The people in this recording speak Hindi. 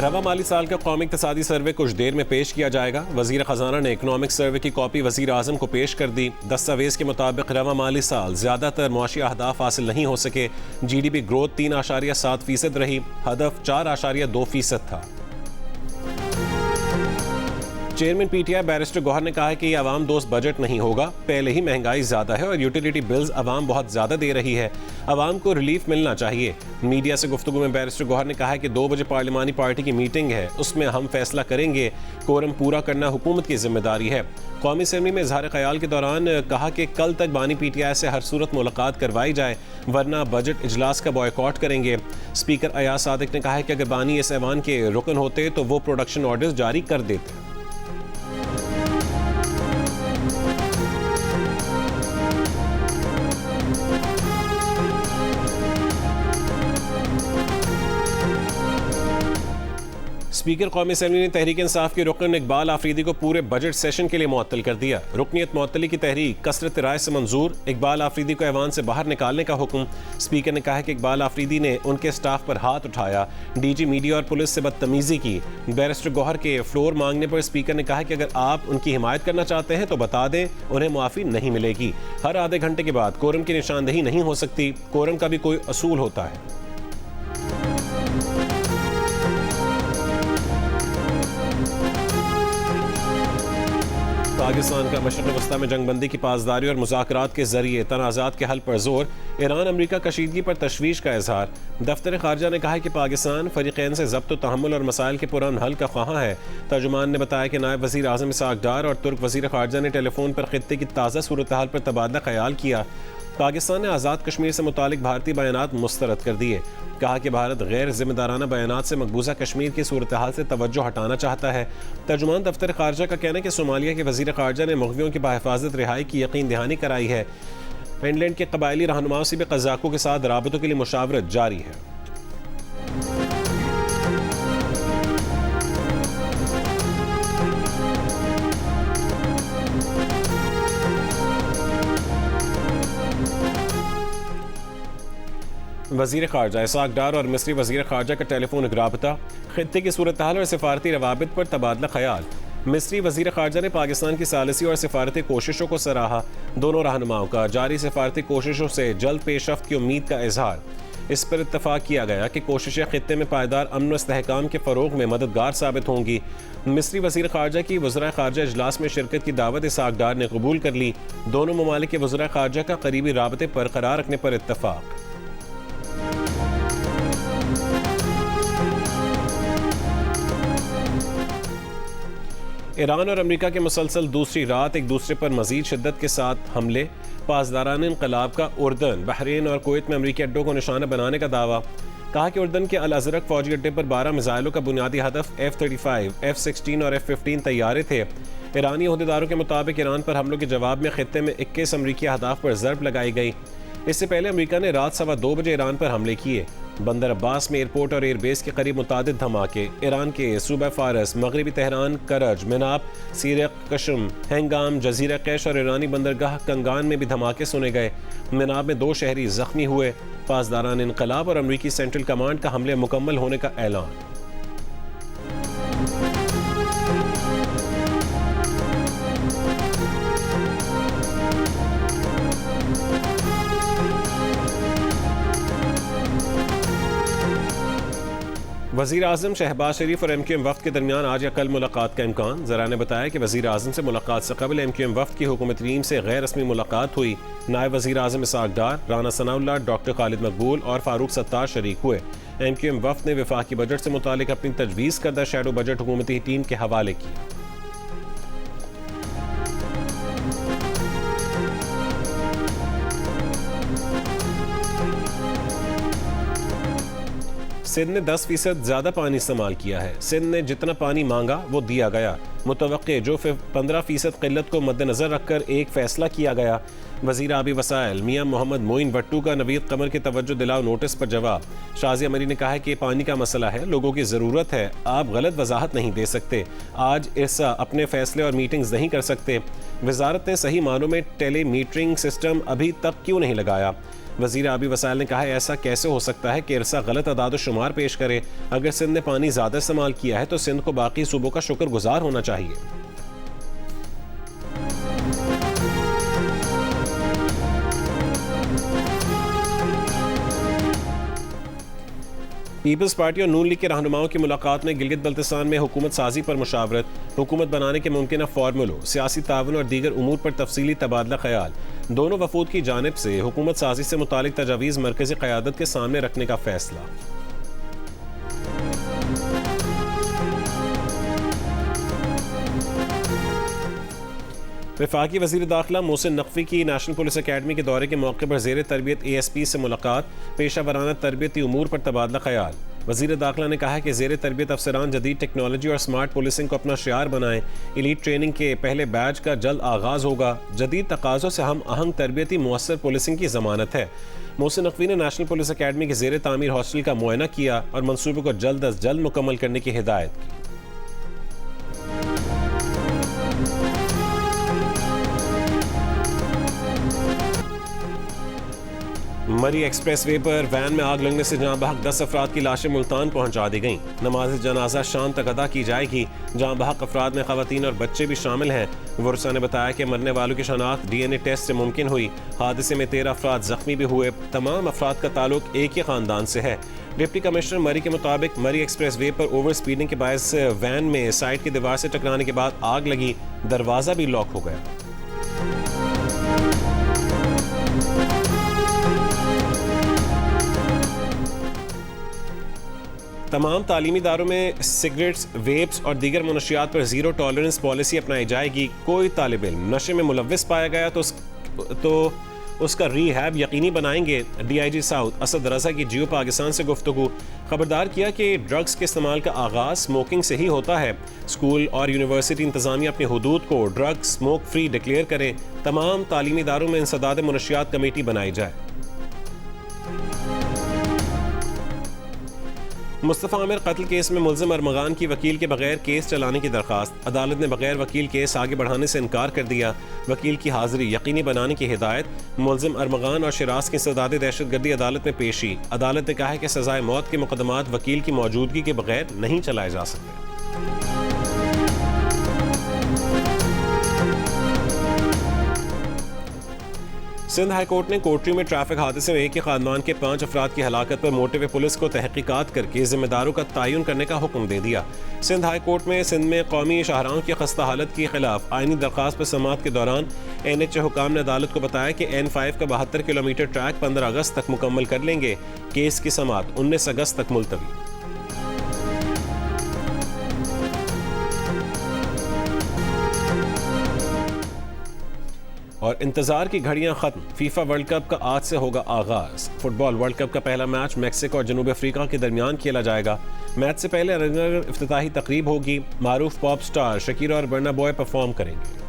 रवा माली साल का कौमी इक़्तिसादी सर्वे कुछ देर में पेश किया जाएगा। वज़ीर ख़जाना ने इकनॉमिक सर्वे की कॉपी वज़ीर आज़म को पेश कर दी। दस्तावेज़ के मुताबिक रवा माली साल ज़्यादातर मुआशी अहदाफ हासिल नहीं हो सके। GDP ग्रोथ 3.7% रही, हदफ 4.2% था। चेयरमैन PTI बैरिस्टर गौहर ने कहा है कि ये अवाम दोस्त बजट नहीं होगा। पहले ही महंगाई ज़्यादा है और यूटिलिटी बिल्स अवाम बहुत ज़्यादा दे रही है। अवाम को रिलीफ मिलना चाहिए। मीडिया से गुफ्तगू में बैरिस्टर गौहर ने कहा है कि 2 बजे पार्लिमानी पार्टी की मीटिंग है, उसमें हम फैसला करेंगे। कोरम पूरा करना हुकूमत की जिम्मेदारी है। कौमी असम्बली में इजहार ख्याल के दौरान कहा कि कल तक बानी PTI से हर सूरत मुलाकात करवाई जाए, वरना बजट इजलास का बॉयकॉट करेंगे। स्पीकर अयाज सादिक ने कहा है कि अगर बानी इस ऐवान के रुकन होते तो वो प्रोडक्शन ऑर्डर्स जारी कर देते। स्पीकर कौमी असम्बली ने तहरीक इंसाफ के रुकन इकबाल आफरीदी को पूरे बजट सेशन के लिए मुअत्तल कर दिया। रुकनियत मुअत्तली की तहरीक कसरत राय से मंजूर। इकबाल आफरीदी को ऐवान से बाहर निकालने का हुक्म। स्पीकर ने कहा कि इकबाल आफरीदी ने उनके स्टाफ पर हाथ उठाया, DG मीडिया और पुलिस से बदतमीजी की। बैरिस्टर गौहर के फ्लोर मांगने पर स्पीकर ने कहा कि अगर आप उनकी हिमायत करना चाहते हैं तो बता दें, उन्हें मुआफ़ी नहीं मिलेगी। हर आधे घंटे के बाद कोरम की निशानदही नहीं हो सकती। कोरम का भी कोई असूल होता है। पाकिस्तान का मशरक़ वस्ता में जंगबंदी की पासदारी और मुज़ाकरात के जरिए तनाज़ात के हल पर जोर। ईरान अमरीका कशीदगी पर तशवीश का इजहार। दफ्तर ख़ारजा ने कहा है कि पाकिस्तान फ़रीक़ैन से ज़ब्त व तहम्मुल और मसाइल के पुरअमन हल का ख्वाह है। तर्जुमान ने बताया कि नायब वज़ीर आज़म इसहाक़ डार और तुर्क वज़ीर ख़ारजा ने टेलीफोन पर ख़ित्ते की ताज़ा सूरत हाल पर तबादला ख्याल किया। पाकिस्तान ने आज़ाद कश्मीर से मुतालिक भारतीय बयानात मुस्तरद कर दिए। कहा कि भारत गैर जिम्मेदाराना बयानात से मकबूजा कश्मीर की सूरत हाल से तवज्जो हटाना चाहता है। तर्जुमान दफ्तर ख़ारजा का कहना है कि सोमालिया के वज़ीर ख़ारजा ने मुग़वियों की बाहिफाजत रिहाई की यकीन दहानी कराई है। फिनलैंड के कबायली रहनुमाओं से भी क़ज़ाक़ों के साथ राबतों के लिए मुशावरत जारी है। वज़ीर ख़ारजा इसहाक़ डार और मिस्री वज़ीर ख़ारजा का टेलीफोन राबता। ख़ित्ते की सूरत हाल और सिफारती रवाबित पर तबादला ख्याल। मिस्री वज़ीर ख़ारजा ने पाकिस्तान की सालिसी और सिफारती कोशिशों को सराहा। दोनों रहनुमाओं का जारी सिफारती कोशिशों से जल्द पेशरफ्त की उम्मीद का इजहार। इस पर इत्तफ़ाक़ किया गया कि कोशिशें ख़ित्ते में पायदार अमन व इस्तेहकाम के फ़रोग़ में मददगार साबित होंगी। मिस्री वज़ीर ख़ारजा की वज़राए ख़ारजा इजलास में शिरकत की दावत इसहाक़ डार ने कबूल कर ली। दोनों ममालिक के वज़राए ख़ारजा का करीबी राबते बरक़रार रखने पर इत्तफ़ाक़। ईरान और अमेरिका के मुसलसल दूसरी रात एक दूसरे पर मजीद शिद्दत के साथ हमले। पासदारान इनकलाब का उर्दन, बहरीन और कुवैत में अमरीकी अड्डों को निशाना बनाने का दावा। कहा कि उर्दन के अल अज़रक फौजी अड्डे पर 12 मिसाइलों का बुनियादी हदफ F-35, F-16 और F-15 तैयारे थे। ईरानी अहदेदारों के मुताबिक ईरान पर हमलों के जवाब में खित्ते में 21 अमरीकी अहदाफ पर ज़रब लगाई गई। इससे पहले अमेरिका ने रात 2:15 बजे ईरान पर हमले किए। बंदर अब्बास में एयरपोर्ट और एयरबेस के करीब मुतादिद धमाके। ईरान के सूबा फारस, मगरबी तेहरान, करज, मिनाब, सीरिया, कशम, हैंगाम, जजीरा कैश और ईरानी बंदरगाह कंगान में भी धमाके सुने गए। मिनाब में 2 शहरी जख्मी हुए। पासदारान इनकलाब और अमरीकी सेंट्रल कमांड का हमले मुकम्मल होने का ऐलान। वज़ीर आज़म शहबाज शरीफ और MQM वफ़द के दरमियान आज या कल मुलाकात का इम्कान। ज़रा ने बताया कि वज़ीर आज़म से मुलाकात से कबल MQM वफ़द की हुकूमती टीम से गैर रस्मी मुलाकात हुई। नायब वज़ीर आज़म इसहाक़ डार, राना सनाउल्लाह, डॉक्टर खालिद मकबूल और फ़ारूक सत्तार शरीक हुए। MQM वफ़द ने वफाकी बजट से मुतालिक अपनी तजवीज़ करदा शैडो बजट हुकूमती टीम के हवाले की। सिंध ने 10% ज़्यादा पानी इस्तेमाल किया है। सिंध ने जितना पानी मांगा वो दिया गया। मुतवक्के जो 15% किल्लत को मद्देनज़र रखकर एक फ़ैसला किया गया। वज़ीर आबी वसाइल मियाँ मोहम्मद मोइन भट्टू का नवीद कमर के तवज्जो दिलाओ नोटिस पर जवाब। शाज़िया मरी ने कहा है कि पानी का मसला है, लोगों की ज़रूरत है, आप गलत वजाहत नहीं दे सकते। आज इर्सा अपने फ़ैसले और मीटिंग्स नहीं कर सकते। वजारत ने सही मानों में टेलीमीटरिंग सिस्टम अभी तक क्यों नहीं लगाया। वज़ीर आबी वसाइल ने कहा ऐसा कैसे हो सकता है कि इरसा गलत अदाद शुमार पेश करे। अगर सिंध ने पानी ज़्यादा इस्तेमाल किया है तो सिंध को बाकी सूबों का शुक्रगुजार होना चाहिए। पीपल्स पार्टी और नून लीग के रहनुमाओं की मुलाकात में गिलगित बल्तिस्तान में हुकूमत साजी पर मुशावरत, हुकूमत बनाने के मुमकिन फार्मूलों, सियासी ताउन और दीगर उमूर पर तफसीली तबादला ख्याल। दोनों वफूद की जानिब से हुकूमत साजी से मुतालिक तजावीज़ मरकज़ी क़यादत के सामने रखने का फैसला। वफाकी वज़ीर दाखिला मोहसिन नकवी की नेशनल पुलिस अकेडमी के दौरे के मौके पर ज़ेर तरबियत ASP से मुलाकात, पेशा वराना तरबियती उमूर पर तबादला ख्याल। वज़ीर दाखिला ने कहा कि ज़ेर तरबियत अफसरान जदीद टेक्नोलॉजी और स्मार्ट पुलिसिंग को अपना शियार बनाएं। एलीट ट्रेनिंग के पहले बैच का जल्द आगाज़ होगा। जदीद तकाज़ों से हम आहंग तरबियती मुअस्सर पुलिसिंग की ज़मानत है। मोहसिन नकवी ने नेशनल पुलिस अकेडमी के ज़ेर तामीर हॉस्टल का मुआयना किया और मनसूबे को जल्द अज जल्द मुकम्मल करने की हिदायत की। मरी एक्सप्रेस वे पर वैन में आग लगने से जहां बहक 10 अफराद की लाशें मुल्तान पहुंचा दी गईं। नमाज जनाजा शाम तक अदा की जाएगी। जहां बहक अफराद में खवातीन और बच्चे भी शामिल हैं। वर्षा ने बताया कि मरने वालों की शनाख्त DNA टेस्ट से मुमकिन हुई। हादसे में 13 अफराद जख्मी भी हुए। तमाम अफराद का ताल्लुक एक ही खानदान से है। डिप्टी कमिश्नर मरी के मुताबिक मरी एक्सप्रेस वे पर ओवर स्पीडिंग के बायस वैन में साइड की दीवार से टकराने के बाद आग लगी। दरवाजा भी लॉक हो गया। तमाम तालीमी इदारों में सिगरेट्स, वेप्स और दीगर मनशियात पर ज़ीरो टॉलरेंस पॉलिसी अपनाई जाएगी। कोई तालिब इल्म नशे में मुलव्विस पाया गया तो उसका रीहैब यकीनी बनाएंगे। DIG साउथ असद रज़ा की जियो पाकिस्तान से गुफ्तगू। खबरदार किया कि ड्रग्स के इस्तेमाल का आगाज़ स्मोकिंग से ही होता है। स्कूल और यूनिवर्सिटी इंतज़ामिया अपनी हुदूद को ड्रग स्मोक फ्री डिक्लेयर करें। तमाम तालीमी इदारों में इंसदाद मनशियात कमेटी बनाई जाए। मुस्तफ़ा आमिर कत्ल केस में मुल्ज़िम अरमगान की वकील के बगैर केस चलाने की दरखास्त। अदालत ने बगैर वकील केस आगे बढ़ाने से इनकार कर दिया। वकील की हाजिरी यकीनी बनाने की हिदायत। मुल्ज़िम अरमगान और शिराज की इंसदादी दहशतगर्दी अदालत में पेशी। अदालत ने कहा है कि सजाए मौत के मुकदमात वकील की मौजूदगी के बगैर नहीं चलाए जा सकते। सिंध हाई कोर्ट ने कोटरी में ट्रैफिक हादसे में एक ही खानदान के 5 अफराद की हलाकत पर मोटिव पुलिस को तहकीकात करके जिम्मेदारों का तयन करने का हुक्म दे दिया। सिंध हाई कोर्ट में सिंध में कौमी शाहराहों की खस्ता हालत के खिलाफ आईनी दरख्वास्त पर समाअत के दौरान NHA हुकाम ने अदालत को बताया कि N5 का 72 किलोमीटर ट्रैक 15 अगस्त तक मुकम्मल कर लेंगे। केस की समाअत 19 अगस्त तक मुलतवी। और इंतजार की घड़ियां खत्म। फीफा वर्ल्ड कप का आज से होगा आगाज। फुटबॉल वर्ल्ड कप का पहला मैच मैक्सिको और जनूबी अफ्रीका के दरमियान खेला जाएगा। मैच से पहले इफ्तिताही तकरीब होगी। मारूफ पॉप स्टार शकीरा और बर्ना बॉय परफॉर्म करेंगे।